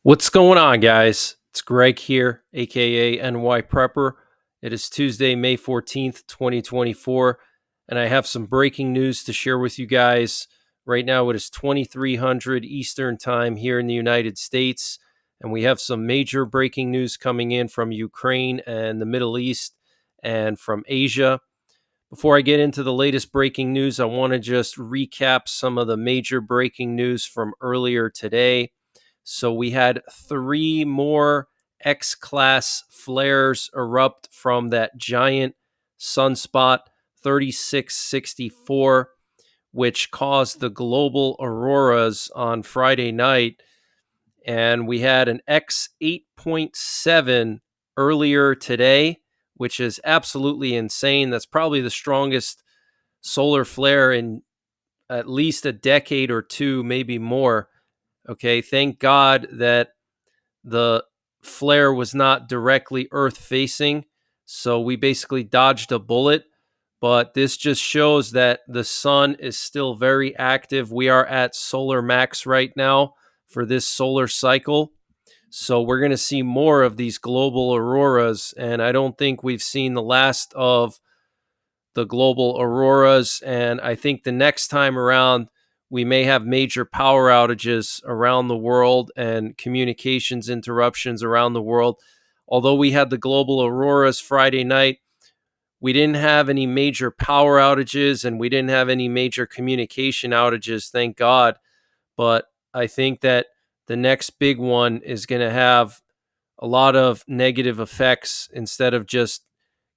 What's going on, guys? It's Greg here, aka NYPrepper. It is Tuesday, May 14th, 2024, and I have some breaking news to share with you guys. Right now, it is 2300 Eastern Time here in the United States, and we have some major breaking news coming in from Ukraine and the Middle East and from Asia. Before I get into the latest breaking news, I want to just recap some of the major breaking news from earlier today. So we had 3 more X-class flares erupt from that giant sunspot 3664, which caused the global auroras on Friday night. And we had an X 8.7 earlier today, which is absolutely insane. That's probably the strongest solar flare in at least a decade or two, maybe more. Okay, thank God that the flare was not directly Earth facing, so we basically dodged a bullet. But this just shows that the sun is still very active. We are at solar max right now for this solar cycle. So we're going to see more of these global auroras, and I don't think we've seen the last of the global auroras. And I think the next time around, we may have major power outages around the world and communications interruptions around the world. Although we had the global auroras Friday night, we didn't have any major power outages and we didn't have any major communication outages, thank God. But I think that the next big one is going to have a lot of negative effects instead of just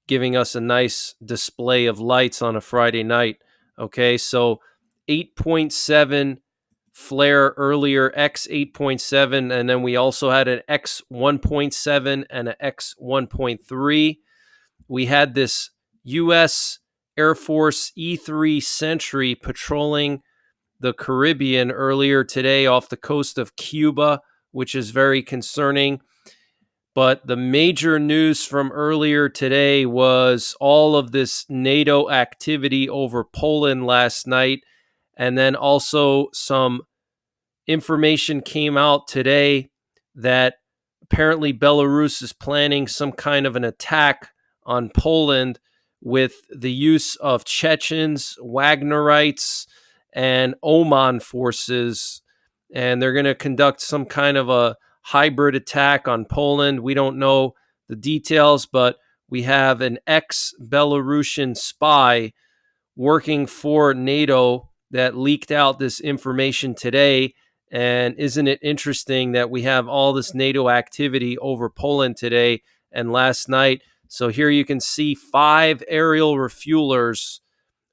giving us a nice display of lights on a Friday night. Okay, so 8.7 flare earlier, X 8.7, and then we also had an X 1.7 and an X 1.3. We had this U.S. Air Force E-3 Sentry patrolling the Caribbean earlier today off the coast of Cuba, which is very concerning. But the major news from earlier today was all of this NATO activity over Poland last night. And then also some information came out today that apparently Belarus is planning some kind of an attack on Poland with the use of Chechens, Wagnerites, and Oman forces. And they're going to conduct some kind of a hybrid attack on Poland. We don't know the details, but we have an ex-Belarusian spy working for NATO that leaked out this information today. And isn't it interesting that we have all this NATO activity over Poland today and last night? So here you can see 5 aerial refuelers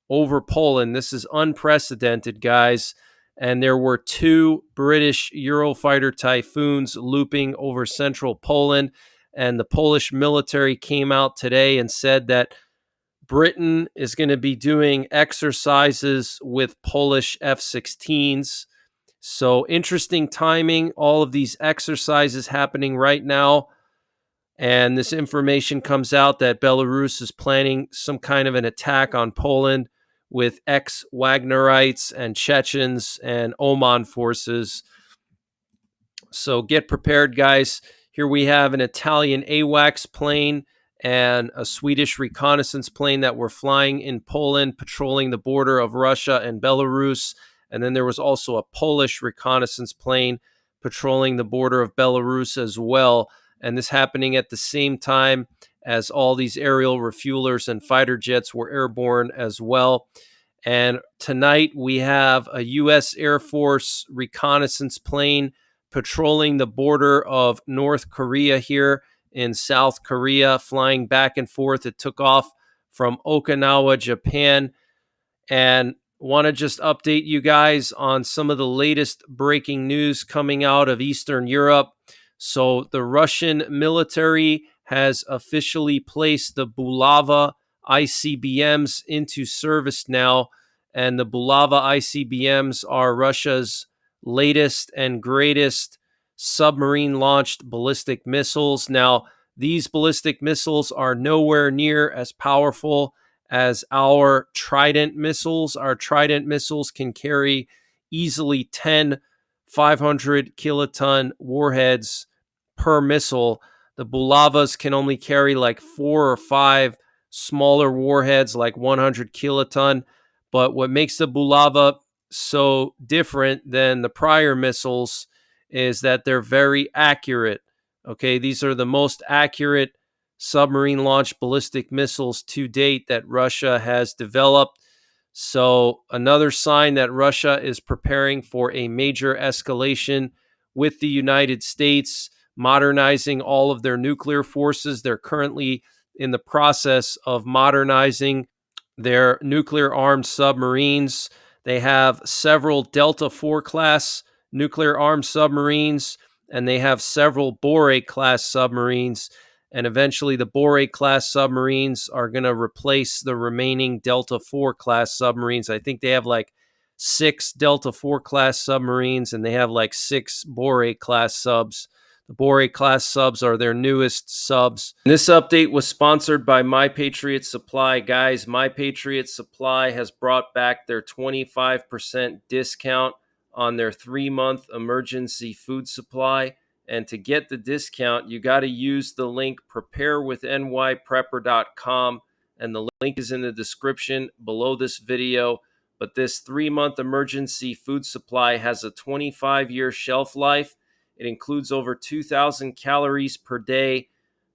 over Poland. This is unprecedented, guys. And there were 2 British Eurofighter Typhoons looping over central Poland. And the Polish military came out today and said that Britain is going to be doing exercises with Polish F-16s. So interesting timing, all of these exercises happening right now. And this information comes out that Belarus is planning some kind of an attack on Poland with ex-Wagnerites and Chechens and Oman forces. So get prepared, guys. Here we have an Italian AWACS plane and a Swedish reconnaissance plane that were flying in Poland, patrolling the border of Russia and Belarus. And then there was also a Polish reconnaissance plane patrolling the border of Belarus as well. And this happening at the same time as all these aerial refuelers and fighter jets were airborne as well. And tonight we have a U.S. Air Force reconnaissance plane patrolling the border of North Korea here in South Korea, flying back and forth. It took off from Okinawa, Japan. And want to just update you guys on some of the latest breaking news coming out of Eastern Europe. So the Russian military has officially placed the Bulava ICBMs into service now. And the Bulava ICBMs are Russia's latest and greatest submarine-launched ballistic missiles. Now, these ballistic missiles are nowhere near as powerful as our Trident missiles. Our Trident missiles can carry easily 10 500 kiloton warheads per missile. The Bulavas can only carry like 4 or 5 smaller warheads, like 100 kiloton. But what makes the Bulava so different than the prior missiles is that they're very accurate. Okay, these are the most accurate submarine launched ballistic missiles to date that Russia has developed. So, another sign that Russia is preparing for a major escalation with the United States, modernizing all of their nuclear forces. They're currently in the process of modernizing their nuclear armed submarines. They have several Delta IV class nuclear armed submarines, and they have several Bore class submarines. And eventually, the Bore class submarines are going to replace the remaining Delta IV class submarines. I think they have like 6 Delta IV class submarines, and they have like 6 Bore class subs. The Bore class subs are their newest subs. And this update was sponsored by Patriot Supply. Guys, Patriot Supply has brought back their 25% discount on their 3-month emergency food supply. And to get the discount, you got to use the link preparewithnYprepper.com. And the link is in the description below this video. But this 3-month emergency food supply has a 25-year shelf life. It includes over 2,000 calories per day,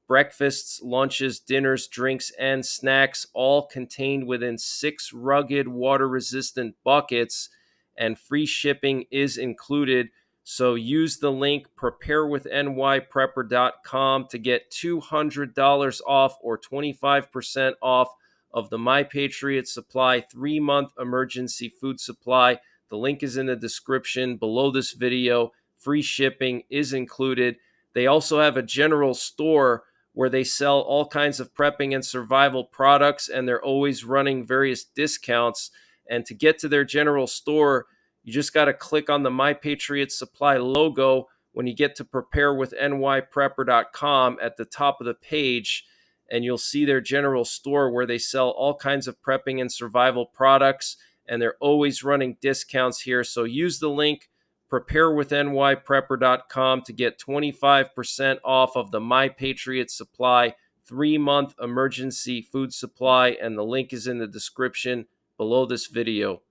breakfasts, lunches, dinners, drinks, and snacks, all contained within 6 rugged water-resistant buckets, and free shipping is included. So use the link preparewithnYprepper.com to get $200 off or 25% off of the Patriot Supply 3-month emergency food supply. The link is in the description below this video. Free shipping is included. They also have a general store where they sell all kinds of prepping and survival products, and they're always running various discounts. And to get to their general store, you just got to click on the Patriot Supply logo when you get to preparewithnYprepper.com at the top of the page, and you'll see their general store where they sell all kinds of prepping and survival products, and they're always running discounts here. So use the link preparewithnYprepper.com to get 25% off of the Patriot Supply 3-month emergency food supply, and the link is in the description below this video.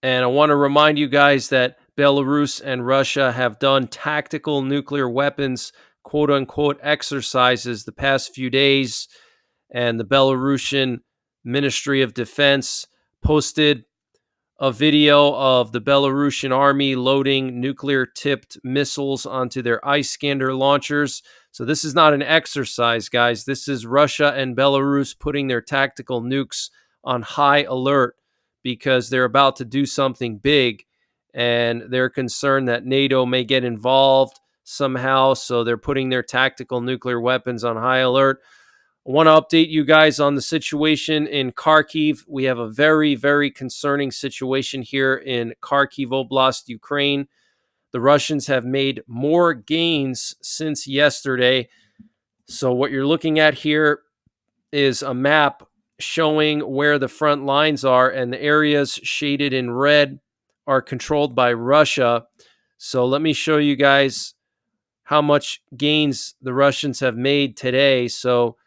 And I want to remind you guys that Belarus and Russia have done tactical nuclear weapons, quote-unquote, exercises the past few days, and the Belarusian Ministry of Defense posted a video of the Belarusian army loading nuclear-tipped missiles onto their Iskander launchers. So this is not an exercise, guys. This is Russia and Belarus putting their tactical nukes on high alert because they're about to do something big, and they're concerned that NATO may get involved somehow. So they're putting their tactical nuclear weapons on high alert. I want to update you guys on the situation in Kharkiv. We have a very, very concerning situation here in Kharkiv Oblast, Ukraine. The Russians have made more gains since yesterday. So what you're looking at here is a map showing where the front lines are, and the areas shaded in red are controlled by Russia. So let me show you guys how much gains the Russians have made today. So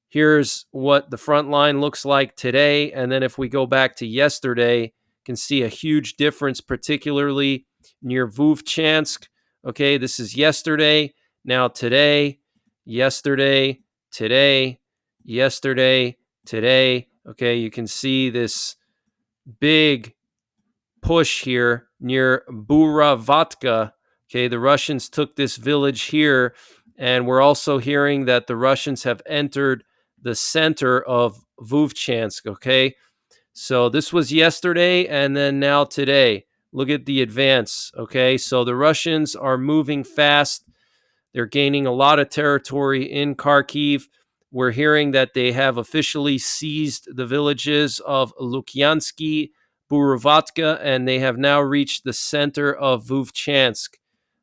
here's what the front line looks like today. And then if we go back to yesterday, you can see a huge difference, particularly near Vovchansk. Okay, this is yesterday. Now today, yesterday, today, yesterday, today. Okay, you can see this big push here near Buravatka. Okay, the Russians took this village here, and we're also hearing that the Russians have entered the center of Vovchansk. Okay, so this was yesterday, and then now today. Look at the advance. Okay, so the Russians are moving fast. They're gaining a lot of territory in Kharkiv. We're hearing that they have officially seized the villages of Lukyansky, Buravatka, and they have now reached the center of Vovchansk.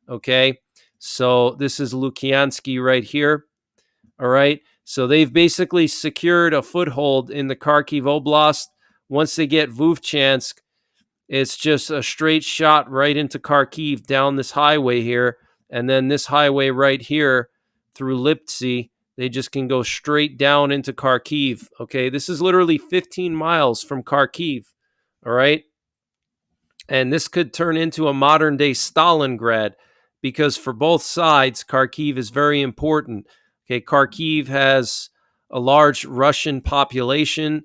Okay, so this is Lukyansky right here. All right, so they've basically secured a foothold in the Kharkiv Oblast. Once they get Vovchansk, It's just a straight shot right into Kharkiv down this highway here. And then this highway right here through Lipsy, they just can go straight down into Kharkiv. Okay, this is literally 15 miles from Kharkiv. All right. And this could turn into a modern day Stalingrad because for both sides, Kharkiv is very important. Okay, Kharkiv has a large Russian population.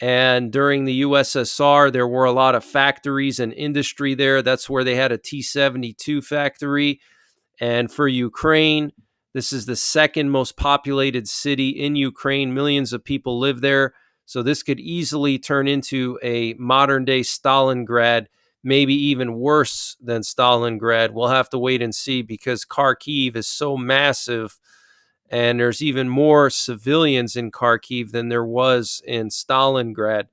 And during the USSR, there were a lot of factories and industry there. That's where they had a T-72 factory. And for Ukraine, this is the second most populated city in Ukraine. Millions of people live there. So this could easily turn into a modern day Stalingrad, maybe even worse than Stalingrad. We'll have to wait and see because Kharkiv is so massive and there's even more civilians in Kharkiv than there was in Stalingrad.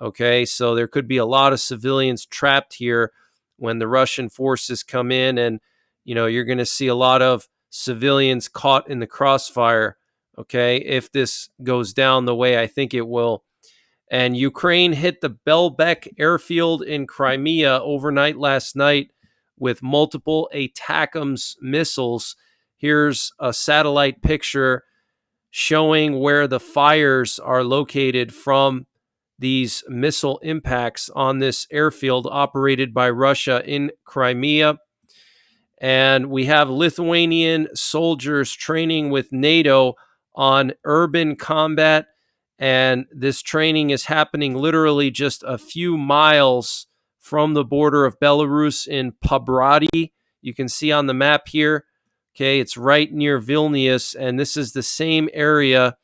Okay, so there could be a lot of civilians trapped here when the Russian forces come in, and you're going to see a lot of civilians caught in the crossfire. Okay, if this goes down the way I think it will. And Ukraine hit the Belbek airfield in Crimea overnight last night with multiple ATACMS missiles. Here's a satellite picture showing where the fires are located from these missile impacts on this airfield operated by Russia in Crimea. And we have Lithuanian soldiers training with NATO on urban combat. And this training is happening literally just a few miles from the border of Belarus in Pabrady. You can see on the map here. Okay, it's right near Vilnius. And this is the same area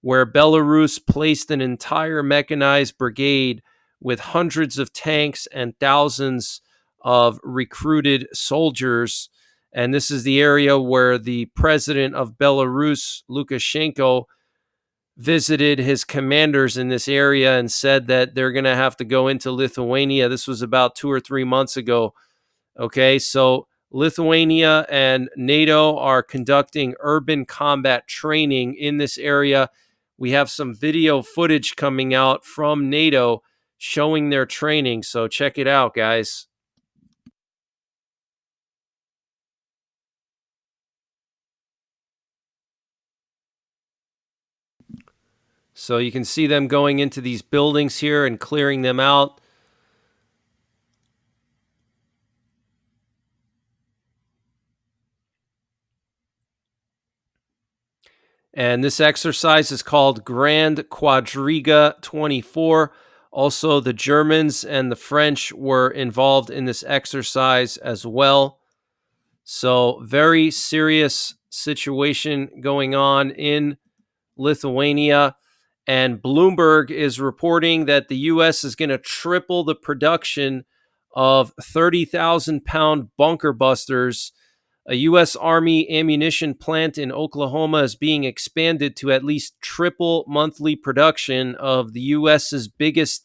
where Belarus placed an entire mechanized brigade with hundreds of tanks and thousands of recruited soldiers. And this is the area where the president of Belarus, Lukashenko, visited his commanders in this area and said that they're going to have to go into Lithuania. This was about 2 or 3 months ago. Okay, so Lithuania and NATO are conducting urban combat training in this area. We have some video footage coming out from NATO showing their training. So check it out, guys. So you can see them going into these buildings here and clearing them out. And this exercise is called Grand Quadriga 24. Also, the Germans and the French were involved in this exercise as well. So, very serious situation going on in Lithuania. And Bloomberg is reporting that the U.S. is going to triple the production of 30,000-pound bunker busters. A U.S. Army ammunition plant in Oklahoma is being expanded to at least triple monthly production of the U.S.'s biggest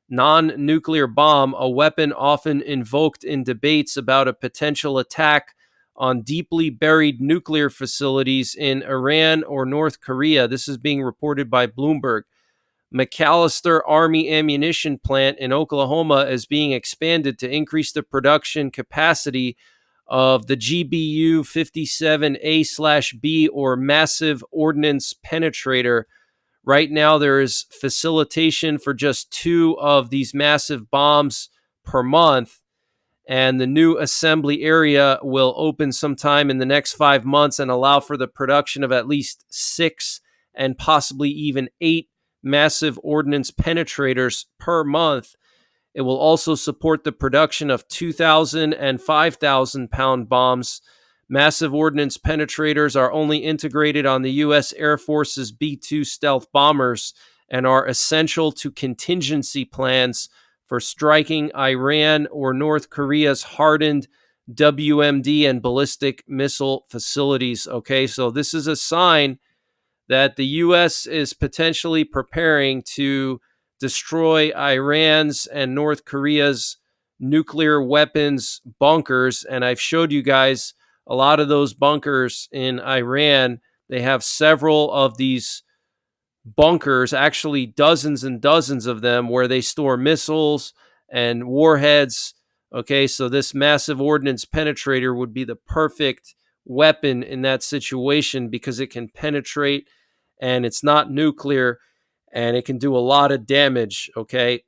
non-nuclear bomb, a weapon often invoked in debates about a potential attack on deeply buried nuclear facilities in Iran or North Korea. This is being reported by Bloomberg. McAllister Army Ammunition Plant in Oklahoma is being expanded to increase the production capacity of the GBU 57A/B, or Massive Ordnance Penetrator. Right now, there is facilitation for just 2 of these massive bombs per month. And the new assembly area will open sometime in the next 5 months and allow for the production of at least 6 and possibly even 8 massive ordnance penetrators per month. It will also support the production of 2,000 and 5,000 pound bombs. Massive ordnance penetrators are only integrated on the U.S. Air Force's B-2 stealth bombers and are essential to contingency plans for striking Iran or North Korea's hardened WMD and ballistic missile facilities. Okay, so this is a sign that the U.S. is potentially preparing to destroy Iran's and North Korea's nuclear weapons bunkers. And I've showed you guys a lot of those bunkers in Iran. They have several of these bunkers, actually dozens and dozens of them, where they store missiles and warheads. Okay, so this massive ordnance penetrator would be the perfect weapon in that situation because it can penetrate and it's not nuclear and it can do a lot of damage. Okay,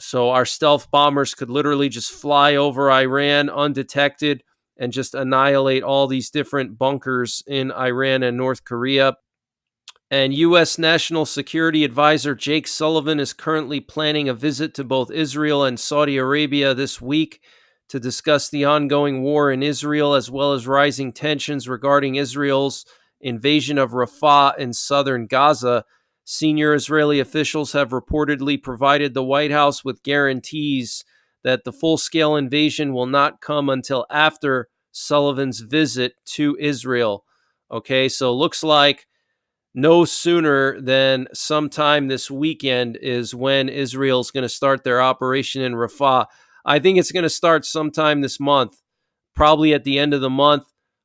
so our stealth bombers could literally just fly over Iran undetected and just annihilate all these different bunkers in Iran and North Korea. And U.S. National Security Advisor Jake Sullivan is currently planning a visit to both Israel and Saudi Arabia this week to discuss the ongoing war in Israel, as well as rising tensions regarding Israel's invasion of Rafah in southern Gaza. Senior Israeli officials have reportedly provided the White House with guarantees that the full-scale invasion will not come until after Sullivan's visit to Israel. Okay, so looks like no sooner than sometime this weekend is when Israel's going to start their operation in Rafah. I think it's going to start sometime this month, probably at the end of the month.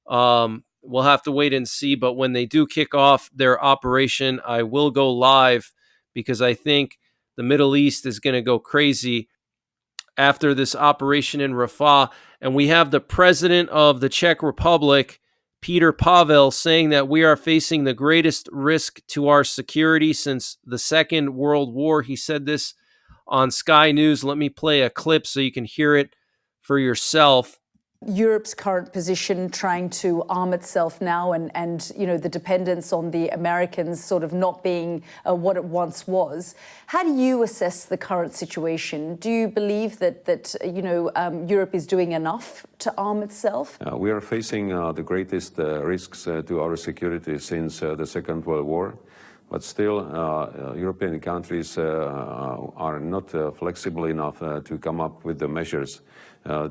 We'll have to wait and see. But when they do kick off their operation, I will go live because I think the Middle East is going to go crazy after this operation in Rafah. And we have the president of the Czech Republic, Peter Pavel, saying that we are facing the greatest risk to our security since the Second World War. He said this on Sky News. Let me play a clip so you can hear it for yourself. Europe's current position, trying to arm itself now, and the dependence on the Americans sort of not being what it once was. How do you assess the current situation? Do you believe that Europe is doing enough to arm itself? We are facing the greatest risks to our security since the Second World War. But still, European countries are not flexible enough to come up with the measures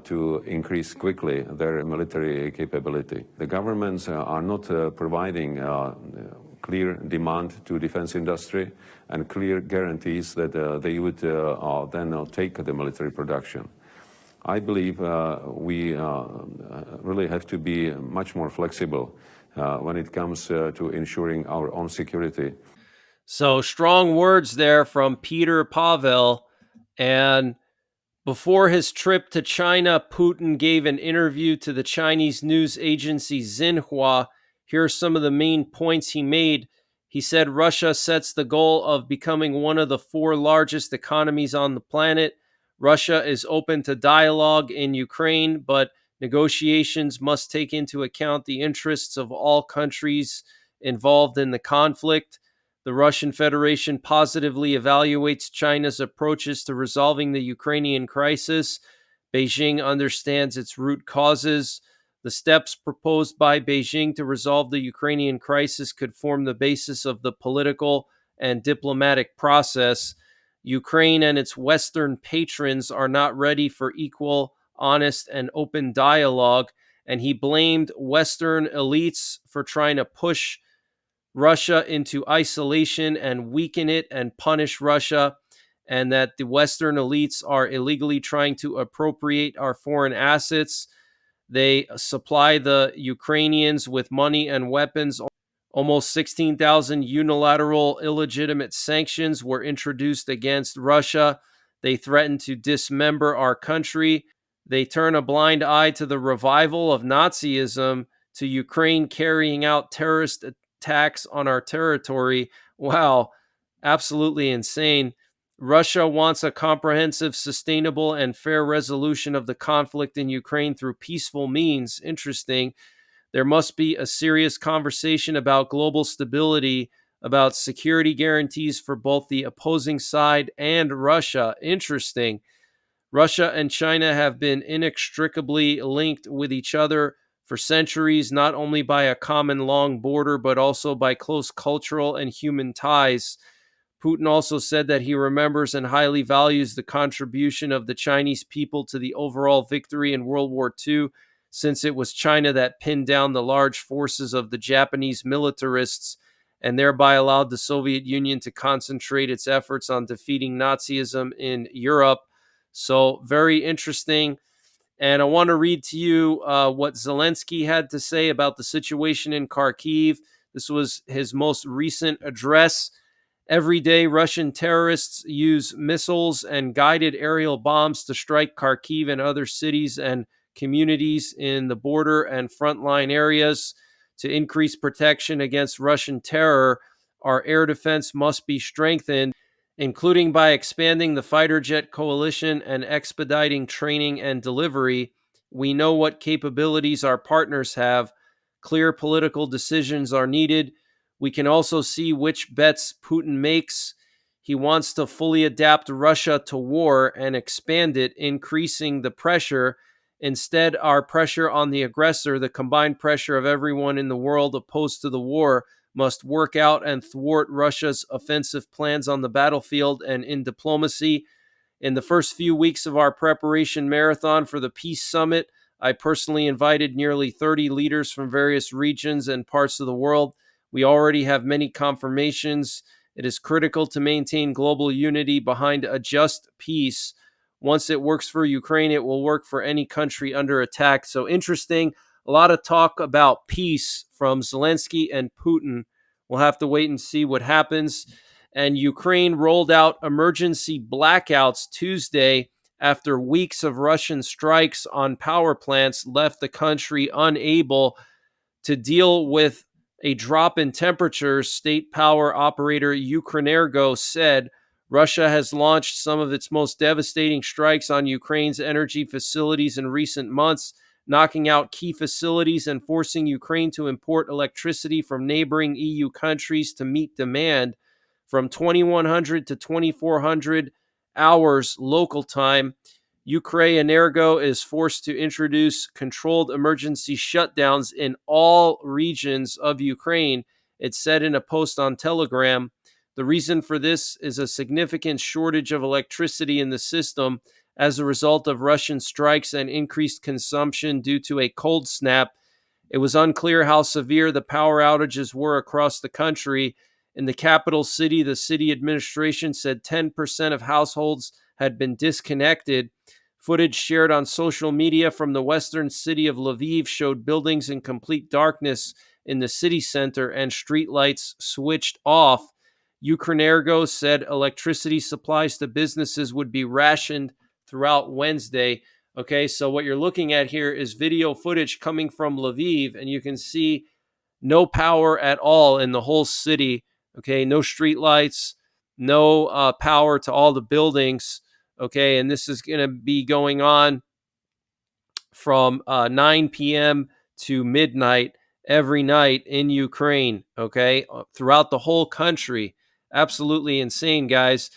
to increase quickly their military capability. The governments are not providing clear demand to defense industry and clear guarantees that they would then take the military production. I believe we really have to be much more flexible when it comes to ensuring our own security. So strong words there from Peter Pavel. And before his trip to China, Putin gave an interview to the Chinese news agency Xinhua. Here are some of the main points he made. He said Russia sets the goal of becoming one of the 4 largest economies on the planet. Russia is open to dialogue in Ukraine, but negotiations must take into account the interests of all countries involved in the conflict. The Russian Federation positively evaluates China's approaches to resolving the Ukrainian crisis. Beijing understands its root causes. The steps proposed by Beijing to resolve the Ukrainian crisis could form the basis of the political and diplomatic process. Ukraine and its Western patrons are not ready for equal, honest, and open dialogue, and he blamed Western elites for trying to push Russia into isolation and weaken it and punish Russia, and that the Western elites are illegally trying to appropriate our foreign assets. They supply the Ukrainians with money and weapons. Almost 16,000 unilateral illegitimate sanctions were introduced against Russia. They threaten to dismember our country. They turn a blind eye to the revival of Nazism, to Ukraine carrying out terrorist attacks on our territory. Wow, absolutely insane. Russia wants a comprehensive, sustainable, and fair resolution of the conflict in Ukraine through peaceful means. Interesting. There must be a serious conversation about global stability, about security guarantees for both the opposing side and Russia. Interesting. Russia and China have been inextricably linked with each other for centuries, not only by a common long border, but also by close cultural and human ties. Putin also said that he remembers and highly values the contribution of the Chinese people to the overall victory in World War II, since it was China that pinned down the large forces of the Japanese militarists and thereby allowed the Soviet Union to concentrate its efforts on defeating Nazism in Europe. So very interesting. And I want to read to you what Zelensky had to say about the situation in Kharkiv. This was his most recent address. Every day, Russian terrorists use missiles and guided aerial bombs to strike Kharkiv and other cities and communities in the border and frontline areas. To increase protection against Russian terror, our air defense must be strengthened, including by expanding the fighter jet coalition and expediting training and delivery. We know what capabilities our partners have. Clear political decisions are needed. We can also see which bets Putin makes. He wants to fully adapt Russia to war and expand it, increasing the pressure. Instead, our pressure on the aggressor, the combined pressure of everyone in the world opposed to the war, must work out and thwart Russia's offensive plans on the battlefield and in diplomacy. In the first few weeks of our preparation marathon for the Peace Summit, I personally invited nearly 30 leaders from various regions and parts of the world. We already have many confirmations. It is critical to maintain global unity behind a just peace. Once it works for Ukraine, it will work for any country under attack. So interesting. A lot of talk about peace from Zelensky and Putin. We'll have to wait and see what happens. And Ukraine rolled out emergency blackouts Tuesday after weeks of Russian strikes on power plants left the country unable to deal with a drop in temperatures. State power operator Ukrenergo said Russia has launched some of its most devastating strikes on Ukraine's energy facilities in recent months, knocking out key facilities and forcing Ukraine to import electricity from neighboring EU countries to meet demand. From 2100 to 2400 hours local time, Ukrenergo is forced to introduce controlled emergency shutdowns in all regions of Ukraine. It said in a post on Telegram. The reason for this is a significant shortage of electricity in the system as a result of Russian strikes and increased consumption due to a cold snap. It was unclear how severe the power outages were across the country. In the capital city, the city administration said 10% of households had been disconnected. Footage shared on social media from the western city of Lviv showed buildings in complete darkness in the city center and streetlights switched off. Ukrenergo said electricity supplies to businesses would be rationed throughout Wednesday. Okay, so what you're looking at here is video footage coming from Lviv, and you can see no power at all in the whole city. Okay, no streetlights, no power to all the buildings. Okay, and this is going to be going on from 9 p.m. to midnight every night in Ukraine. Okay, throughout the whole country. Absolutely insane, guys.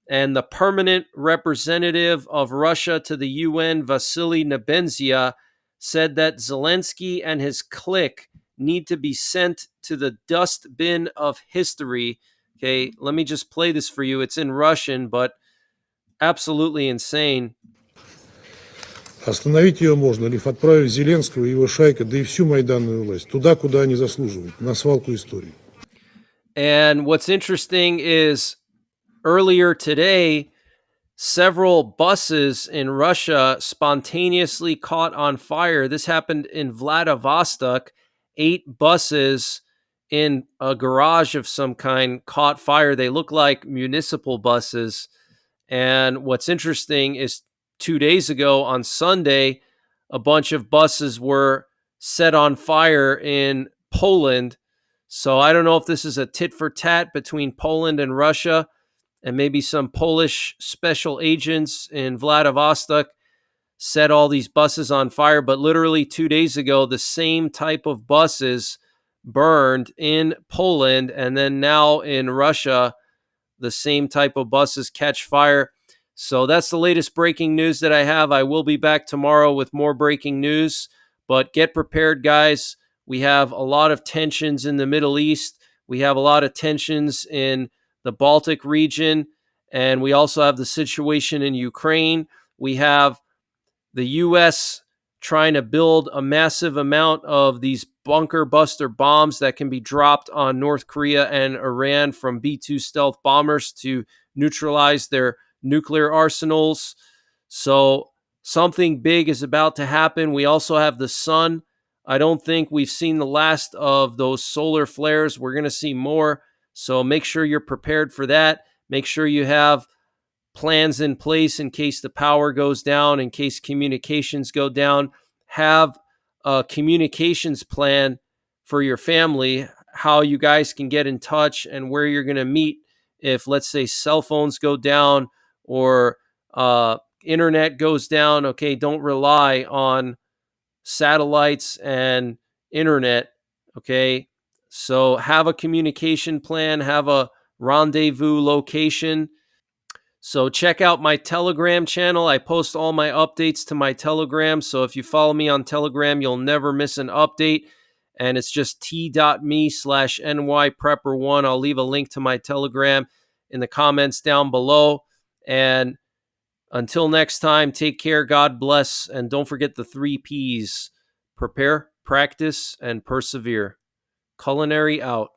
And the permanent representative of Russia to the UN, Vasily Nebenzia, said that Zelensky and his clique need to be sent to the dustbin of history. Okay, let me just play this for you. It's in Russian, but absolutely insane. Остановить ее можно, лишь отправив Зеленского и его шайка, да и всю майданную власть, туда, куда они заслуживают, на свалку истории. And what's interesting is earlier today, several buses in Russia spontaneously caught on fire. This happened in Vladivostok. 8 buses in a garage of some kind caught fire. They look like municipal buses. And what's interesting is 2 days ago on Sunday, a bunch of buses were set on fire in Poland. So I don't know if this is a tit for tat between Poland and Russia, and maybe some Polish special agents in Vladivostok set all these buses on fire. But literally 2 days ago, the same type of buses burned in Poland, and then now in Russia, the same type of buses catch fire. So that's the latest breaking news that I have. I will be back tomorrow with more breaking news, but get prepared, guys. We have a lot of tensions in the Middle East. We have a lot of tensions in the Baltic region, and we also have the situation in Ukraine. We have the U.S. trying to build a massive amount of these bunker buster bombs that can be dropped on North Korea and Iran from B-2 stealth bombers to neutralize their nuclear arsenals. So something big is about to happen. We also have the sun. I don't think we've seen the last of those solar flares. We're going to see more. So make sure you're prepared for that. Make sure you have plans in place in case the power goes down, in case communications go down. Have a communications plan for your family, how you guys can get in touch and where you're going to meet if, let's say, cell phones go down or internet goes down. Okay, don't rely on satellites and internet. Okay, so have a communication plan, have a rendezvous location. So check out my Telegram channel. I post all my updates to my Telegram. So if you follow me on Telegram, you'll never miss an update. And it's just t.me/NYPrepper1. I'll leave a link to my Telegram in the comments down below. And until next time, take care, God bless, and don't forget the 3 Ps: prepare, practice, and persevere. Culinary out.